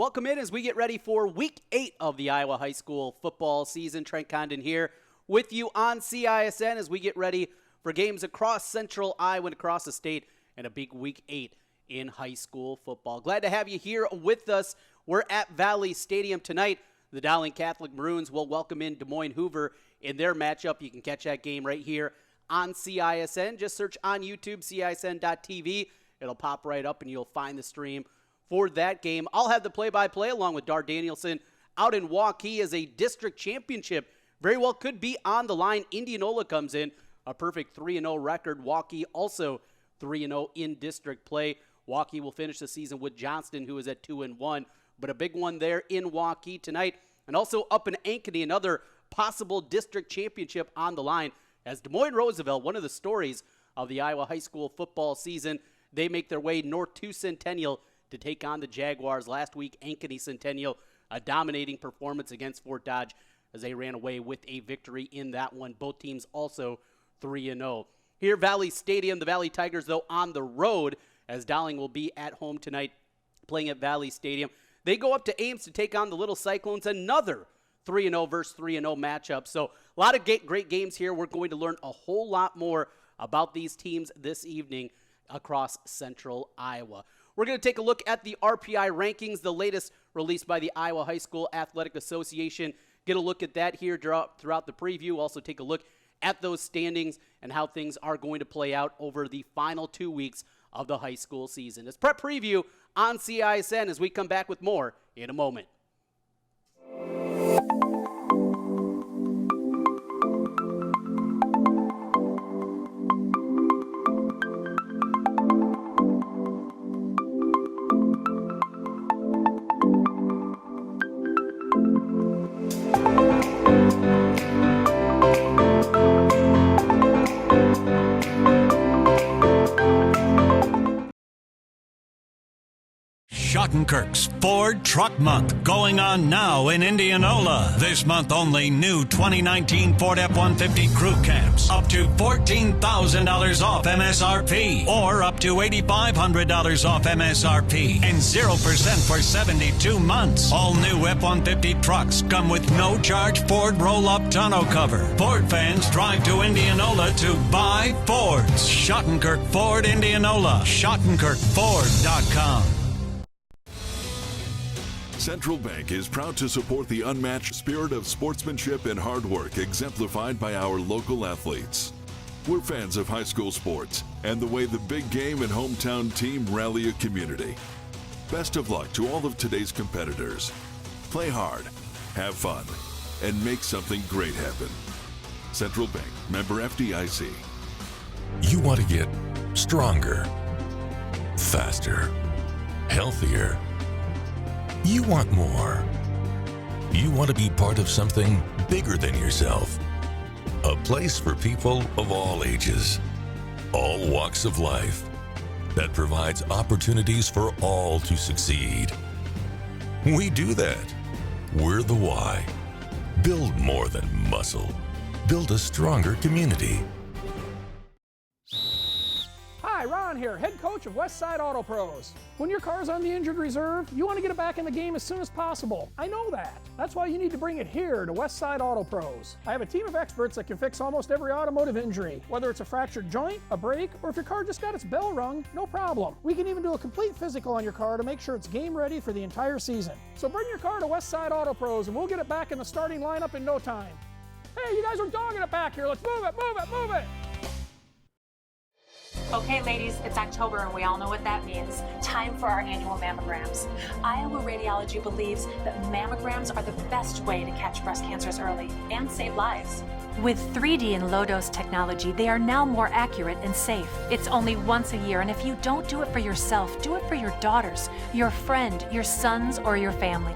Welcome in as we get ready for Week 8 of the Iowa High School football season. Trent Condon here with you on CISN as we get ready for games across Central Iowa and across the state and a big Week 8 in high school football. Glad to have you here with us. We're at Valley Stadium tonight. The Dowling Catholic Maroons will welcome in Des Moines Hoover in their matchup. You can catch that game right here on CISN. Just search on YouTube, CISN.TV. It'll pop right up and you'll find the stream for that game. I'll have the play-by-play along with Dar Danielson out in Waukee as a district championship very well could be on the line. Indianola comes in, a perfect 3-0 record. Waukee also 3-0 in district play. Waukee will finish the season with Johnston, who is at 2-1. But a big one there in Waukee tonight. And also up in Ankeny, another possible district championship on the line. As Des Moines Roosevelt, one of the stories of the Iowa high school football season, they make their way north to Centennial to take on the Jaguars. Last week, Ankeny Centennial, a dominating performance against Fort Dodge as they ran away with a victory in that one. Both teams also 3-0. Here, Valley Stadium, the Valley Tigers, though, on the road, as Dowling will be at home tonight playing at Valley Stadium. They go up to Ames to take on the Little Cyclones, another 3-0 versus 3-0 matchup. So a lot of great games here. We're going to learn a whole lot more about these teams this evening across Central Iowa. We're going to take a look at the RPI rankings, the latest released by the Iowa High School Athletic Association. Get a look at that here throughout the preview. Also take a look at those standings and how things are going to play out over the final 2 weeks of the high school season. It's Prep Preview on CISN as we come back with more in a moment. Schottenkirk's Ford Truck Month going on now in Indianola. This month only new 2019 Ford F-150 Crew Cabs up to $14,000 off MSRP or up to $8,500 off MSRP and 0% for 72 months. All new F-150 trucks come with no charge Ford roll-up tonneau cover. Ford fans drive to Indianola to buy Fords. Schottenkirk Ford Indianola. SchottenkirkFord.com. Central Bank is proud to support the unmatched spirit of sportsmanship and hard work exemplified by our local athletes. We're fans of high school sports and the way the big game and hometown team rally a community. Best of luck to all of today's competitors. Play hard, have fun, and make something great happen. Central Bank, member FDIC. You want to get stronger, faster, healthier. You want more. You want to be part of something bigger than yourself. A place for people of all ages, all walks of life, that provides opportunities for all to succeed. We do that. We're the why. Build more than muscle. Build a stronger community. Hi, Ron here, head coach of Westside Auto Pros. When your car's on the injured reserve, you want to get it back in the game as soon as possible. I know that. That's why you need to bring it here to Westside Auto Pros. I have a team of experts that can fix almost every automotive injury. Whether it's a fractured joint, a brake, or if your car just got its bell rung, no problem. We can even do a complete physical on your car to make sure it's game ready for the entire season. So bring your car to Westside Auto Pros and we'll get it back in the starting lineup in no time. Hey, you guys are dogging it back here. Let's move it, move it, move it. Okay, ladies, it's October and we all know what that means. Time for our annual mammograms. Iowa Radiology believes that mammograms are the best way to catch breast cancers early and save lives. With 3D and low-dose technology, they are now more accurate and safe. It's only once a year, and if you don't do it for yourself, do it for your daughters, your friend, your sons, or your family.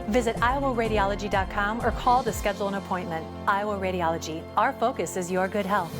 Visit iowaradiology.com or call to schedule an appointment. Iowa Radiology. Our focus is your good health.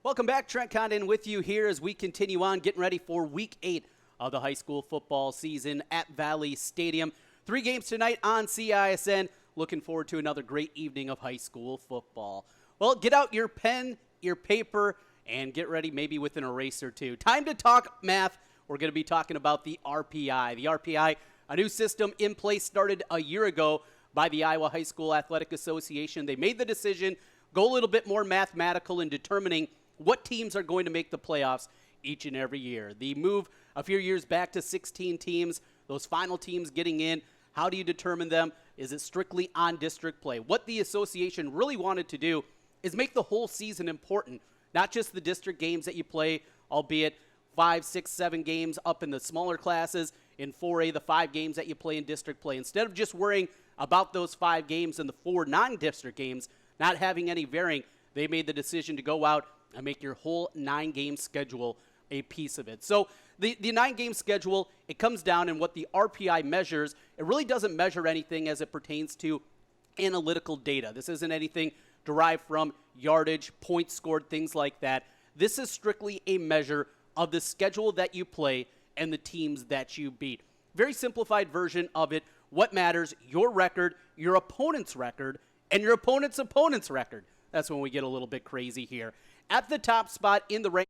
Welcome back. Trent Condon with you here as we continue on getting ready for Week 8 of the high school football season at Valley Stadium. 3 games tonight on CISN. Looking forward to another great evening of high school football. Well, get out your pen, your paper, and get ready maybe with an eraser too. Time to talk math we're going to be talking about the RPI. The RPI, a new system in place, started a year ago by the Iowa High School Athletic Association. They made the decision, go a little bit more mathematical in determining what teams are going to make the playoffs each and every year. The move a few years back to 16 teams, those final teams getting in, how do you determine them? Is it strictly on district play? What the association really wanted to do is make the whole season important, not just the district games that you play, albeit 5, 6, 7 games up in the smaller classes, in 4A, the 5 games that you play in district play. Instead of just worrying about those 5 games and the 4 non-district games, not having any varying, they made the decision to go out and make your whole 9-game schedule a piece of it. So the 9-game schedule, it comes down in what the RPI measures. It really doesn't measure anything as it pertains to analytical data. This isn't anything derived from yardage, points scored, things like that. This is strictly a measure of the schedule that you play and the teams that you beat. Very simplified version of it. What matters? Your record, your opponent's record, and your opponent's opponent's record. That's when we get a little bit crazy here. At the top spot in the rank.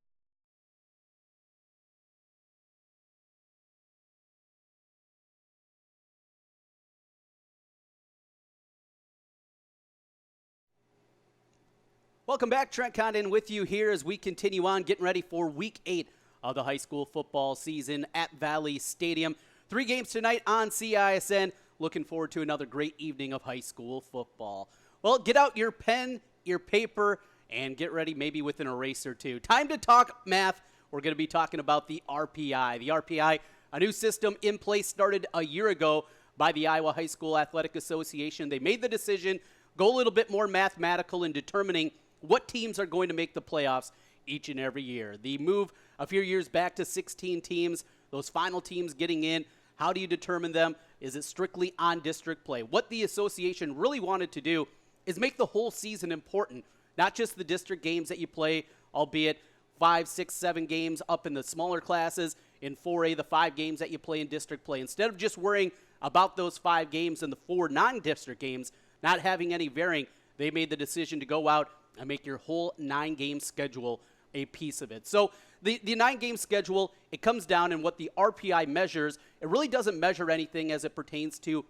Welcome back. Trent Condon with you here as we continue on getting ready for Week 8 of the high school football season at Valley Stadium. 3 games tonight on CISN. Looking forward to another great evening of high school football. Well, get out your pen, your paper, and get ready maybe with an eraser too. Time to talk math. We're going to be talking about the RPI. The RPI, a new system in place, started a year ago by the Iowa High School Athletic Association. They made the decision, go a little bit more mathematical in determining what teams are going to make the playoffs each and every year. The move a few years back to 16 teams, those final teams getting in, how do you determine them? Is it strictly on district play? What the association really wanted to do is make the whole season important, not just the district games that you play, albeit 5, 6, 7 games up in the smaller classes, in 4A, the 5 games that you play in district play. Instead of just worrying about those 5 games and the 4 non-district games, not having any varying, they made the decision to go out and make your whole 9-game schedule a piece of it. So the 9-game schedule, it comes down in what the RPI measures. It really doesn't measure anything as it pertains to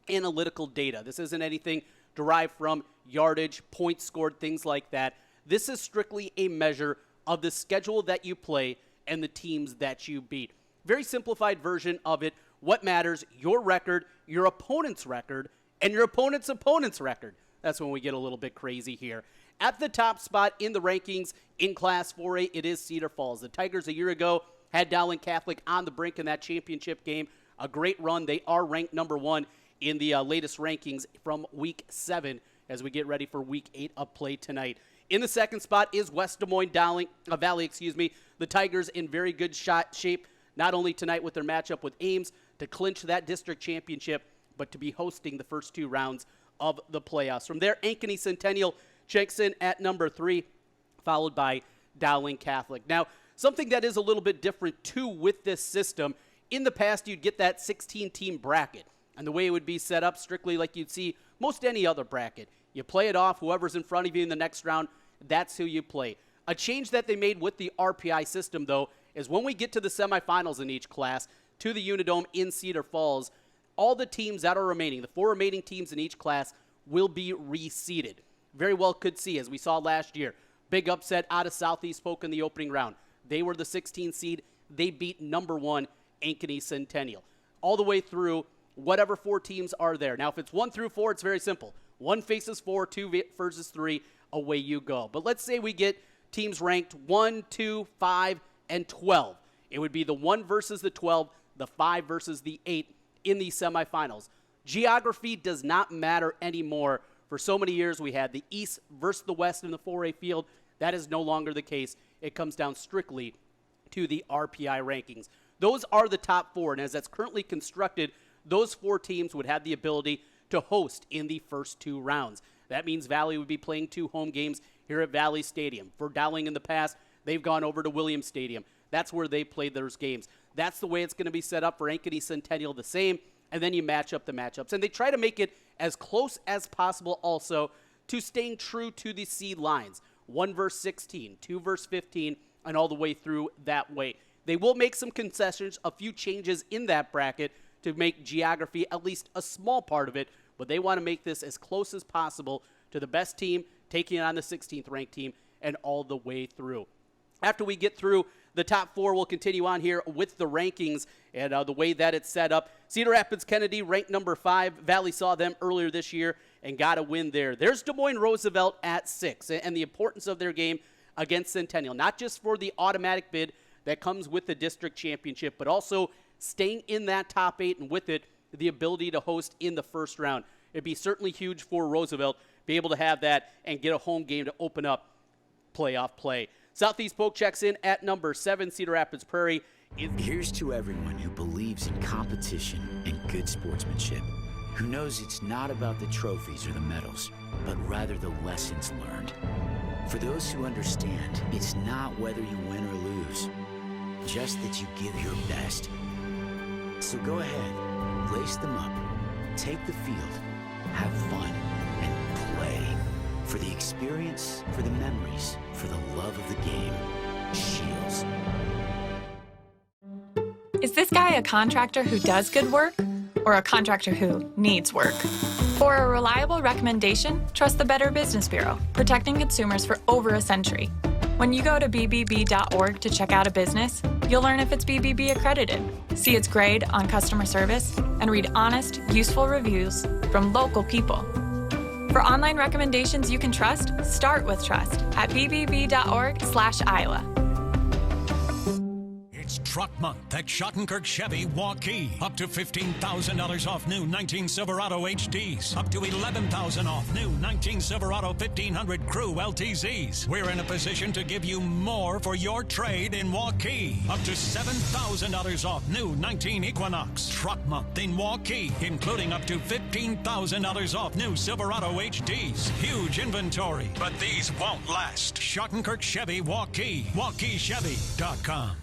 analytical data. This isn't anything derived from yardage, points scored, things like that. This is strictly a measure of the schedule that you play and the teams that you beat. Very simplified version of it. What matters? Your record, your opponent's record, and your opponent's opponent's record. That's when we get a little bit crazy here. At the top spot in the rankings in Class 4A, it is Cedar Falls. The Tigers a year ago had Dowling Catholic on the brink in that championship game. A great run. They are ranked number 1 in the latest rankings from Week 7 as we get ready for Week 8 of play tonight. In the second spot is West Des Moines Valley. The Tigers in very good shape, not only tonight with their matchup with Ames to clinch that district championship, but to be hosting the first 2 rounds of the playoffs. From there, Ankeny Centennial checks in at number 3, followed by Dowling Catholic. Now, something that is a little bit different, too, with this system, in the past, you'd get that 16-team bracket, and the way it would be set up strictly like you'd see most any other bracket. You play it off, whoever's in front of you in the next round, that's who you play. A change that they made with the RPI system, though, is when we get to the semifinals in each class, to the Unidome in Cedar Falls, all the teams that are remaining, the 4 remaining teams in each class, will be reseeded. Very well could see, as we saw last year. Big upset out of Southeast Polk in the opening round. They were the 16 seed. They beat number 1 Ankeny Centennial. All the way through whatever 4 teams are there. Now, if it's 1 through 4, it's very simple. 1 faces 4, 2 versus 3, away you go. But let's say we get teams ranked 1, 2, 5, and 12. It would be the 1 versus the 12, the 5 versus the 8 in the semifinals. Geography does not matter anymore. For so many years, we had the East versus the West in the 4A field. That is no longer the case. It comes down strictly to the RPI rankings. Those are the top 4, and as that's currently constructed, those 4 teams would have the ability to host in the first 2 rounds. That means Valley would be playing 2 home games here at Valley Stadium. For Dowling in the past, they've gone over to Williams Stadium. That's where they played those games. That's the way it's going to be set up for Ankeny Centennial, the same, and then you match up the matchups. And they try to make it as close as possible also to staying true to the seed lines. 1 versus 16, 2 versus 15, and all the way through that way. They will make some concessions, a few changes in that bracket to make geography at least a small part of it, but they want to make this as close as possible to the best team, taking on the 16th ranked team, and all the way through. After we get through the top four, we'll continue on here with the rankings and the way that it's set up. Cedar Rapids Kennedy ranked number 5. Valley saw them earlier this year and got a win there. There's Des Moines Roosevelt at 6, and the importance of their game against Centennial, not just for the automatic bid that comes with the district championship, but also staying in that top 8, and with it, the ability to host in the first round. It'd be certainly huge for Roosevelt to be able to have that and get a home game to open up playoff play. Southeast Polk checks in at number 7. Cedar Rapids Prairie. Here's to everyone who believes in competition and good sportsmanship, who knows it's not about the trophies or the medals, but rather the lessons learned. For those who understand, it's not whether you win or lose, just that you give your best. So go ahead, lace them up, take the field, have fun, and play. For the experience, for the memories, for the love of the game. Shields. Is this guy a contractor who does good work or a contractor who needs work? For a reliable recommendation, trust the Better Business Bureau, protecting consumers for over a century. When you go to bbb.org to check out a business, you'll learn if it's BBB accredited, see its grade on customer service, and read honest, useful reviews from local people. For online recommendations you can trust, start with trust at bbb.org/Iowa. It's Truck Month at Schottenkirk Chevy Waukee. Up to $15,000 off new 19 Silverado HDs. Up to $11,000 off new 19 Silverado 1500 Crew LTZs. We're in a position to give you more for your trade in Waukee. Up to $7,000 off new 19 Equinox. Truck Month in Waukee, including up to $15,000 off new Silverado HDs. Huge inventory, but these won't last. Schottenkirk Chevy Waukee. WaukeeChevy.com.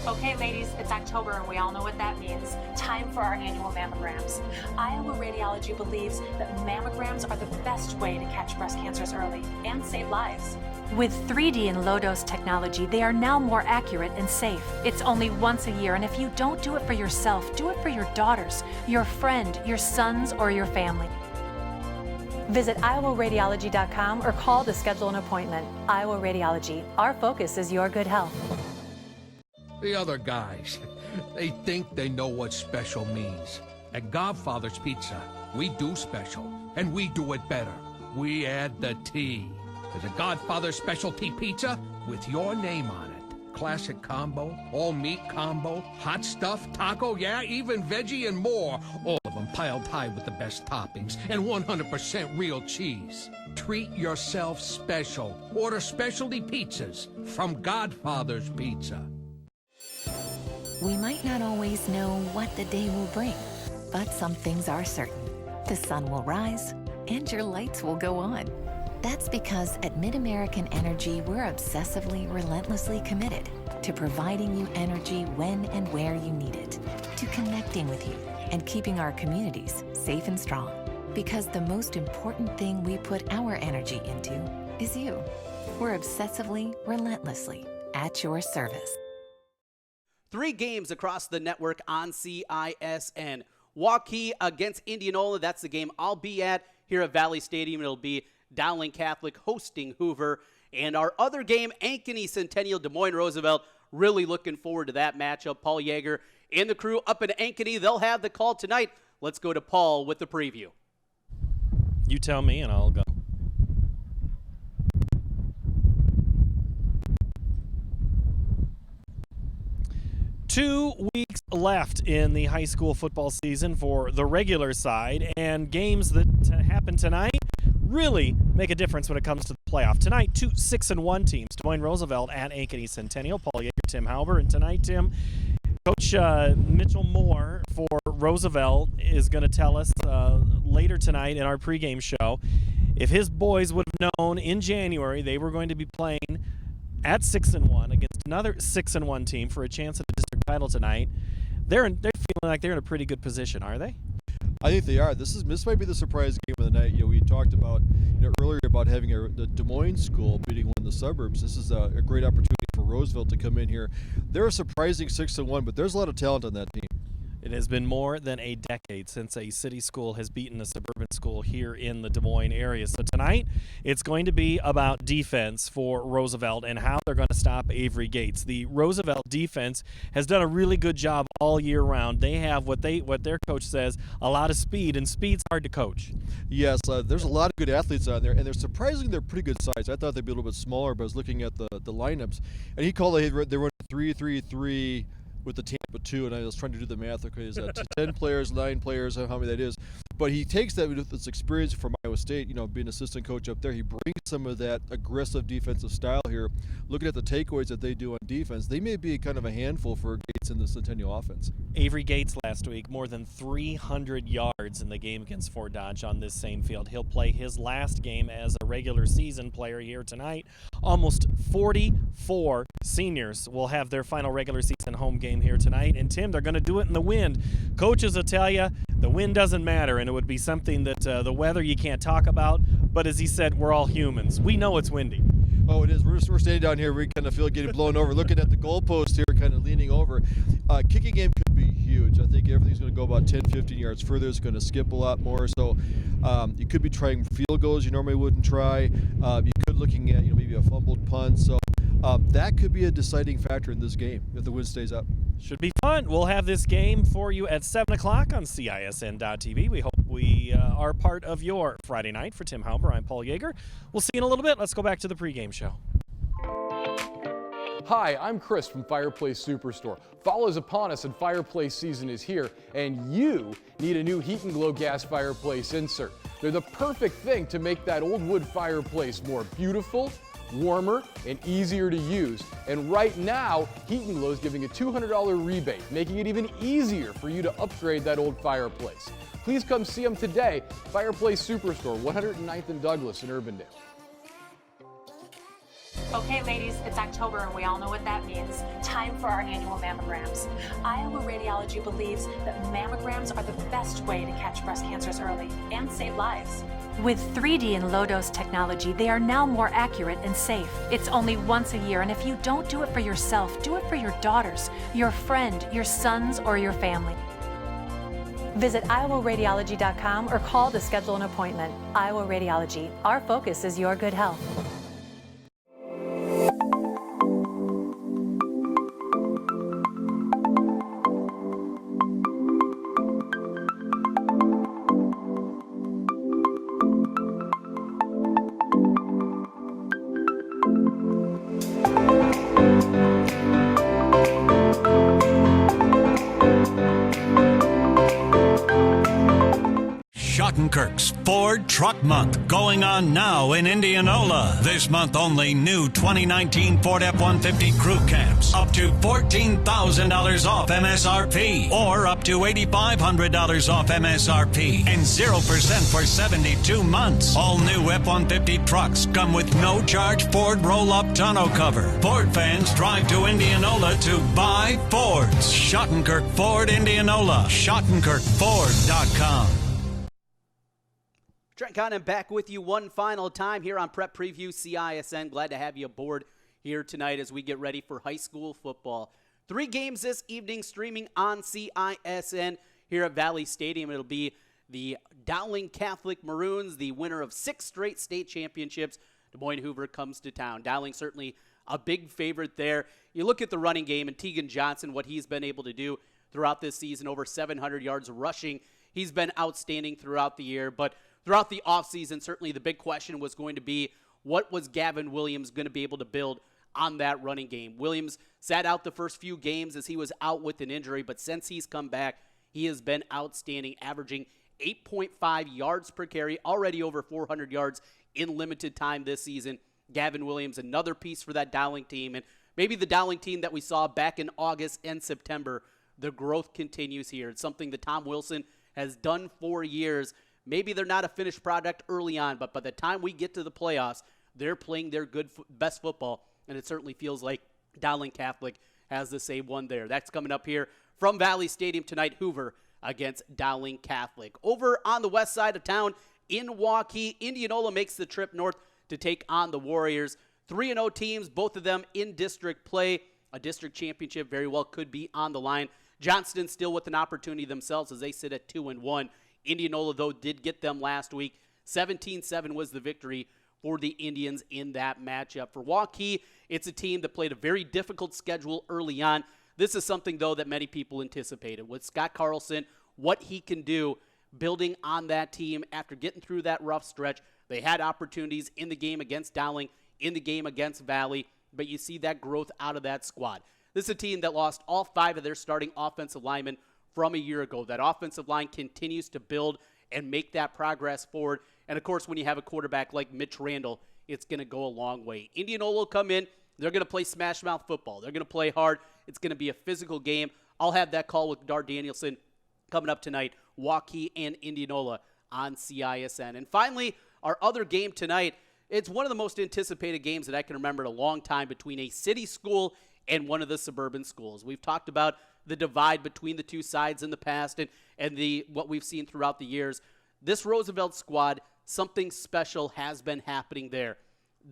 Okay, ladies, it's October and we all know what that means. Time for our annual mammograms. Iowa Radiology believes that mammograms are the best way to catch breast cancers early and save lives. With 3D and low-dose technology, they are now more accurate and safe. It's only once a year, and if you don't do it for yourself, do it for your daughters, your friend, your sons, or your family. Visit iowaradiology.com or call to schedule an appointment. Iowa Radiology. Our focus is your good health. The other guys, they think they know what special means. At Godfather's Pizza, we do special, and we do it better. We add the T. There's a Godfather's Specialty Pizza with your name on it. Classic combo, all meat combo, hot stuff, taco, yeah, even veggie and more. All of them piled high with the best toppings and 100% real cheese. Treat yourself special. Order specialty pizzas from Godfather's Pizza. We might not always know what the day will bring, but some things are certain. The sun will rise and your lights will go on. That's because at MidAmerican Energy, we're obsessively, relentlessly committed to providing you energy when and where you need it, to connecting with you and keeping our communities safe and strong. Because the most important thing we put our energy into is you. We're obsessively, relentlessly at your service. 3 games across the network on CISN. Waukee against Indianola. That's the game I'll be at here at Valley Stadium. It'll be Dowling Catholic hosting Hoover. And our other game, Ankeny Centennial, Des Moines Roosevelt. Really looking forward to that matchup. Paul Yeager and the crew up in Ankeny. They'll have the call tonight. Let's go to Paul with the preview. You tell me and I'll go. Two weeks left in the high school football season for the regular side, and games that happen tonight really make a difference when it comes to the playoff. Tonight, 2 6-1 teams, Des Moines Roosevelt at Ankeny Centennial. Paul Yeager, Tim Halber, and tonight, Tim, Coach Mitchell Moore for Roosevelt is going to tell us later tonight in our pregame show if his boys would have known in January they were going to be playing at 6-1 against another 6-1 team for a chance at a district title tonight. They're feeling like they're in a pretty good position, are they? I think they are. This might be the surprise game of the night. We talked about earlier about having the Des Moines school beating one of the suburbs. This is a great opportunity for Roosevelt to come in here. They're a surprising 6-1, but there's a lot of talent on that team. It has been more than a decade since a city school has beaten a suburban school here in the Des Moines area. So tonight, it's going to be about defense for Roosevelt and how they're going to stop Avery Gates. The Roosevelt defense has done a really good job all year round. They have what their coach says, a lot of speed, and speed's hard to coach. Yes, there's a lot of good athletes on there, and they're pretty good size. I thought they'd be a little bit smaller, but I was looking at the lineups, and he called they run 3-3-3 with the Tampa 2, and I was trying to do the math. Okay, is that 10 players, 9 players, how many that is? But he takes that with his experience from Iowa State, being assistant coach up there. He brings some of that aggressive defensive style here. Looking at the takeaways that they do on defense, they may be kind of a handful for Gates in the Centennial offense. Avery Gates last week, more than 300 yards in the game against Fort Dodge on this same field. He'll play his last game as a regular season player here tonight. Almost 44 seniors will have their final regular season home game here tonight. And Tim, they're going to do it in the wind. Coaches will tell you the wind doesn't matter, and it would be something that the weather you can't talk about. But as he said, we're all humans. We know it's windy. Oh, it is. We're standing down here. We kind of feel getting blown over. Looking at the goalpost here, kind of leaning over. Kicking game could be huge. I think everything's going to go about 10, 15 yards further. It's going to skip a lot more. So you could be trying field goals you normally wouldn't try. You could looking at maybe a fumbled punt. So that could be a deciding factor in this game if the wind stays up. Should be fun. We'll have this game for you at 7 o'clock on CISN.TV. We hope we are part of your Friday night. For Tim Hauber, I'm Paul Yeager. We'll see you in a little bit. Let's go back to the pregame show. Hi, I'm Chris from Fireplace Superstore. Fall is upon us and fireplace season is here, and you need a new Heat and Glow gas fireplace insert. They're the perfect thing to make that old wood fireplace more beautiful, warmer, and easier to use. And right now, Heat and Glow is giving a $200 rebate, making it even easier for you to upgrade that old fireplace. Please come see them today. Fireplace Superstore, 109th and Douglas in Urbandale. Okay, ladies, it's October and we all know what that means. Time for our annual mammograms. Iowa Radiology believes that mammograms are the best way to catch breast cancers early and save lives. With 3D and low-dose technology, they are now more accurate and safe. It's only once a year, and if you don't do it for yourself, do it for your daughters, your friend, your sons, or your family. Visit iowaradiology.com or call to schedule an appointment. Iowa Radiology. Our focus is your good health. Schottenkirk's Ford Truck Month going on now in Indianola. This month only new 2019 Ford F-150 crew cabs up to $14,000 off MSRP or up to $8,500 off MSRP and 0% for 72 months. All new F-150 trucks come with no charge Ford roll-up tonneau cover. Ford fans drive to Indianola to buy Fords. Schottenkirk Ford Indianola. SchottenkirkFord.com. Trent Condon back with you one final time here on Prep Preview CISN. Glad to have you aboard here tonight as we get ready for high school football. 3 games this evening streaming on CISN here at Valley Stadium. It'll be the Dowling Catholic Maroons, the winner of 6 straight state championships. Des Moines Hoover comes to town. Dowling certainly a big favorite there. You look at the running game and Tegan Johnson, what he's been able to do throughout this season, over 700 yards rushing. He's been outstanding throughout the year, but throughout the offseason, certainly the big question was going to be, what was Gavin Williams going to be able to build on that running game? Williams sat out the first few games as he was out with an injury, but since he's come back, he has been outstanding, averaging 8.5 yards per carry, already over 400 yards in limited time this season. Gavin Williams, another piece for that Dowling team, and maybe the Dowling team that we saw back in August and September, the growth continues here. It's something that Tom Wilson has done for years. Maybe they're not a finished product early on, but by the time we get to the playoffs, they're playing their best football, and it certainly feels like Dowling Catholic has the same one there. That's coming up here from Valley Stadium tonight, Hoover against Dowling Catholic. Over on the west side of town in Waukee, Indianola makes the trip north to take on the Warriors. 3-0 teams, both of them in district play. A district championship very well could be on the line. Johnston still with an opportunity themselves as they sit at 2-1. Indianola, though, did get them last week. 17-7 was the victory for the Indians in that matchup. For Waukee, it's a team that played a very difficult schedule early on. This is something, though, that many people anticipated. With Scott Carlson, what he can do building on that team after getting through that rough stretch. They had opportunities in the game against Dowling, in the game against Valley, but you see that growth out of that squad. This is a team that lost all 5 of their starting offensive linemen from a year ago. That offensive line continues to build and make that progress forward. And, of course, when you have a quarterback like Mitch Randall, it's going to go a long way. Indianola will come in. They're going to play smash mouth football. They're going to play hard. It's going to be a physical game. I'll have that call with Dar Danielson coming up tonight. Waukee and Indianola on CISN. And finally, our other game tonight, it's one of the most anticipated games that I can remember in a long time between a city school and one of the suburban schools. We've talked about the divide between the two sides in the past and what we've seen throughout the years. This Roosevelt squad, something special has been happening there.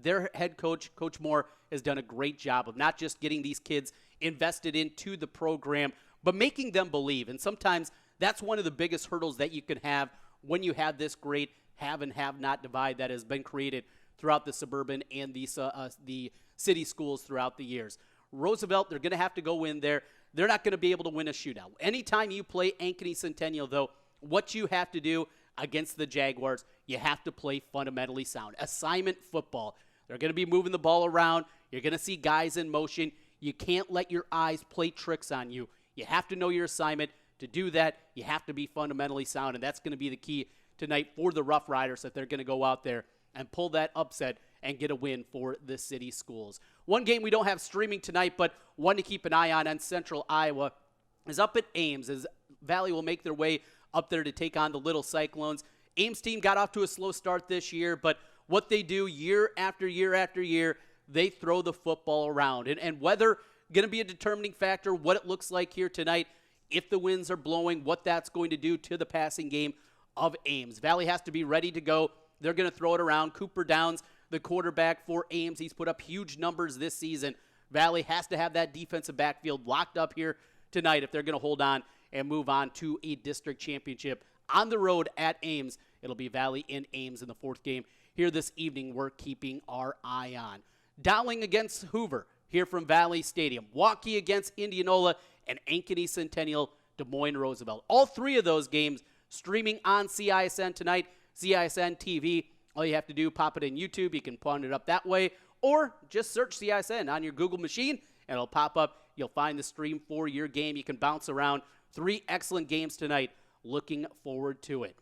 Their head coach, Coach Moore, has done a great job of not just getting these kids invested into the program, but making them believe. And sometimes that's one of the biggest hurdles that you can have when you have this great have and have not divide that has been created throughout the suburban and the city schools throughout the years. Roosevelt, they're going to have to go in there. They're not going to be able to win a shootout. Anytime you play Ankeny Centennial, though, what you have to do against the Jaguars, you have to play fundamentally sound. Assignment football. They're going to be moving the ball around. You're going to see guys in motion. You can't let your eyes play tricks on you. You have to know your assignment. To do that, you have to be fundamentally sound, and that's going to be the key tonight for the Rough Riders, that they're going to go out there and pull that upset and get a win for the city schools. One game we don't have streaming tonight, but one to keep an eye on Central Iowa, is up at Ames, as Valley will make their way up there to take on the Little Cyclones. Ames team got off to a slow start this year, but what they do year after year after year, they throw the football around. And weather going to be a determining factor, what it looks like here tonight, if the winds are blowing, what that's going to do to the passing game of Ames. Valley has to be ready to go. They're going to throw it around. Cooper Downs, the quarterback for Ames, he's put up huge numbers this season. Valley has to have that defensive backfield locked up here tonight if they're going to hold on and move on to a district championship on the road at Ames. It'll be Valley in Ames in the 4th game here this evening we're keeping our eye on. Dowling against Hoover here from Valley Stadium. Waukee against Indianola, and Ankeny Centennial, Des Moines Roosevelt. All 3 of those games streaming on CISN tonight, CISN TV. All you have to do, pop it in YouTube. You can pawn it up that way, or just search CISN on your Google machine, and it'll pop up. You'll find the stream for your game. You can bounce around. 3 excellent games tonight. Looking forward to it.